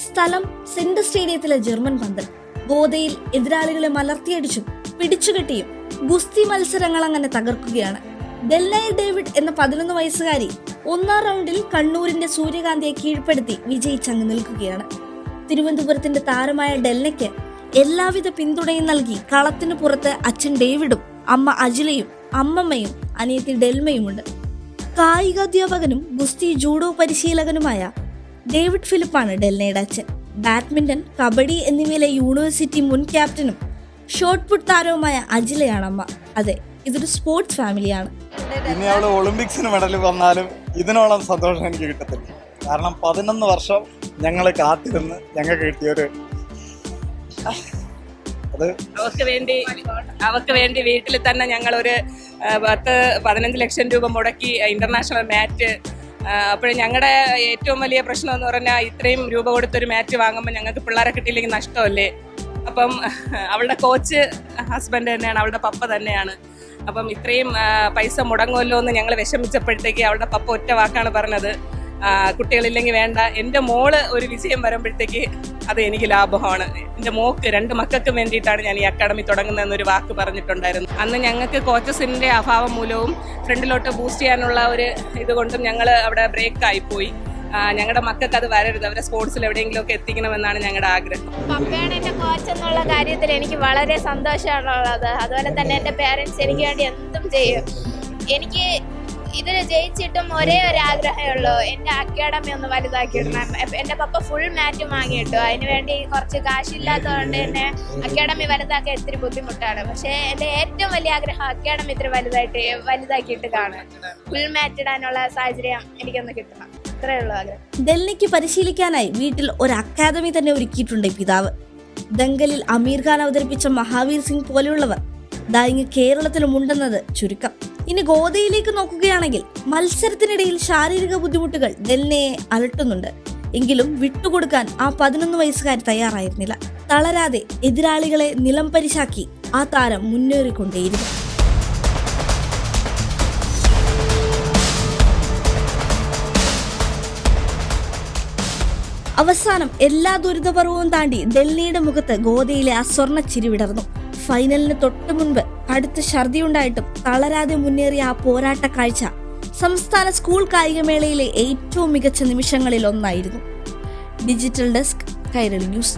സ്ഥലം സെന്റ് സ്റ്റേഡിയത്തിലെ ജർമ്മൻ പന്തൽ. ഗോദയിൽ എതിരാളികളെ മലർത്തിയടിച്ചും പിടിച്ചുകെട്ടിയും ഗുസ്തി മത്സരങ്ങൾ അങ്ങനെ തകർക്കുകയാണ്. ഡെൽനയെ ഡേവിഡ് എന്ന 11 വയസ്സുകാരി 1-ാം റൗണ്ടിൽ കണ്ണൂരിന്റെ സൂര്യകാന്തിയെ കീഴ്പ്പെടുത്തി വിജയിച്ചങ്ങ് നിൽക്കുകയാണ്. തിരുവനന്തപുരത്തിന്റെ താരമായ ഡെൽനയ്ക്ക് എല്ലാവിധ പിന്തുണയും നൽകി കളത്തിനു പുറത്ത് അച്ഛൻ ഡേവിഡും അമ്മ അജിലയും അമ്മമ്മയും അനിയത്തി ഡെൽമയുമുണ്ട്. കായികാധ്യാപകനും ഗുസ്തി ജൂഡോ പരിശീലകനുമായ ഡേവിഡ് ഫിലിപ്പാണ് ഡെൽനയുടെ അച്ഛൻ. ബാഡ്മിന്റൺ, കബഡി എന്നിവയിലെ യൂണിവേഴ്സിറ്റി മുൻ ക്യാപ്റ്റനും ഷോട്ട് പുട്ട് താരവുമായ അജിലയാണ് അമ്മ. അതെ, ഇതൊരു സ്പോർട്സ് ഫാമിലിയാണ്. ഇനി അവള് ഒളിമ്പിക്സിന് മെഡൽ വന്നാലും ഇതിനോളം സന്തോഷം എനിക്ക് കിട്ടത്തില്ല. കാരണം 11 വർഷം ഞങ്ങൾ കാത്തിരുന്ന് ഞങ്ങൾക്ക് കിട്ടിയൊരു അവർക്ക് വേണ്ടി വീട്ടിൽ തന്നെ ഞങ്ങളൊരു 10-15 ലക്ഷം രൂപ മുടക്കി ഇന്റർനാഷണൽ മാറ്റ്. അപ്പോഴും ഞങ്ങളുടെ ഏറ്റവും വലിയ പ്രശ്നം എന്ന് പറഞ്ഞാൽ ഇത്രയും രൂപ കൊടുത്തൊരു മാറ്റ് വാങ്ങുമ്പോൾ ഞങ്ങൾക്ക് പിള്ളേരെ കിട്ടിയില്ലെങ്കിൽ നഷ്ടമല്ലേ. അപ്പം അവളുടെ കോച്ച് ഹസ്ബൻഡ് തന്നെയാണ്, അവളുടെ പപ്പ തന്നെയാണ്. അപ്പം ഇത്രയും പൈസ മുടങ്ങുമല്ലോ എന്ന് ഞങ്ങൾ വിഷമിച്ചപ്പോഴത്തേക്ക് അവളുടെ പപ്പ ഒറ്റ വാക്കാണ് പറഞ്ഞത്, കുട്ടികളില്ലെങ്കിൽ വേണ്ട, എൻ്റെ മോള് ഒരു വിജയം വരുമ്പോഴത്തേക്ക് അത് എനിക്ക് ലാഭമാണ്. എൻ്റെ മോക്ക് 2 മക്കൾക്കും വേണ്ടിയിട്ടാണ് ഞാൻ ഈ അക്കാഡമി തുടങ്ങുന്നതെന്നൊരു വാക്ക് പറഞ്ഞിട്ടുണ്ടായിരുന്നു. അന്ന് ഞങ്ങൾക്ക് കോച്ചസിൻ്റെ അഭാവം മൂലവും ഫ്രണ്ടിലോട്ട് ബൂസ്റ്റ് ചെയ്യാനുള്ള ഒരു ഇതുകൊണ്ടും ഞങ്ങൾ അവിടെ ബ്രേക്ക് ആയിപ്പോയി. ഞങ്ങളുടെ മക്കൾക്ക് അത് വരരുത്, അവരെ സ്പോർട്സിൽ എവിടെയെങ്കിലുമൊക്കെ എത്തിക്കണമെന്നാണ് ഞങ്ങളുടെ ആഗ്രഹം. പപ്പയാണ് എൻ്റെ കോച്ച് എന്നുള്ള കാര്യത്തിൽ എനിക്ക് വളരെ സന്തോഷമാണുള്ളത്. അതുപോലെ തന്നെ എൻ്റെ പേരൻസ് എനിക്ക് വേണ്ടി എന്തും ചെയ്യും. എനിക്ക് ഇതിൽ ജയിച്ചിട്ടും ഒരേ ഒരു ആഗ്രഹമേ ഉള്ളൂ, എൻ്റെ അക്കാഡമി ഒന്ന് വലുതാക്കിയിടണം. എൻ്റെ പപ്പ ഫുൾ മാറ്റ് വാങ്ങിയിട്ടു. അതിന് വേണ്ടി കുറച്ച് കാശില്ലാത്തതുകൊണ്ട് തന്നെ അക്കാഡമി വലുതാക്കാൻ ഇത്തിരി ബുദ്ധിമുട്ടാണ്. പക്ഷേ എൻ്റെ ഏറ്റവും വലിയ ആഗ്രഹം അക്കാഡമി ഇത്തിരി വലുതാക്കിയിട്ട് കാണാൻ, ഫുൾ മാറ്റ് ഇടാനുള്ള സാഹചര്യം എനിക്കൊന്ന് കിട്ടണം. ഇത്രയേ ഉള്ളൂ ആഗ്രഹം. ഡെൽനയ്ക്ക് പരിശീലിക്കാനായി വീട്ടിൽ ഒരു അക്കാദമി തന്നെ ഒരുക്കിയിട്ടുണ്ട് പിതാവ്. ദംഗലിൽ അമീർ ഖാൻ അവതരിപ്പിച്ച മഹാവീർ സിംഗ് പോലെയുള്ളവർ ഇങ്ങ് കേരളത്തിലും ഉണ്ടെന്നത് ചുരുക്കം. ഇനി ഗോദയിലേക്ക് നോക്കുകയാണെങ്കിൽ മത്സരത്തിനിടയിൽ ശാരീരിക ബുദ്ധിമുട്ടുകൾ ഡെൽനയെ അലട്ടുന്നുണ്ട്. എങ്കിലും വിട്ടുകൊടുക്കാൻ ആ 11 വയസ്സുകാരി തയ്യാറായിരുന്നില്ല. തളരാതെ എതിരാളികളെ നിലം പരിശാക്കി ആ താരം മുന്നേറിക്കൊണ്ടേയിരുന്നു. അവസാനം എല്ലാ ദുരിതപർവവും താണ്ടി ഡെൽനയുടെ മുഖത്ത് ഗോദയിലെ ആ സ്വർണ്ണ ചിരി വിടർന്നു. ഫൈനലിന് തൊട്ടു മുൻപ് കടുത്ത ഛർദിയുണ്ടായിട്ടും തളരാതെ മുന്നേറിയ ആ പോരാട്ട കാഴ്ച സംസ്ഥാന സ്കൂൾ കായികമേളയിലെ ഏറ്റവും മികച്ച നിമിഷങ്ങളിൽ ഒന്നായിരുന്നു. Digital desk, Kairali news.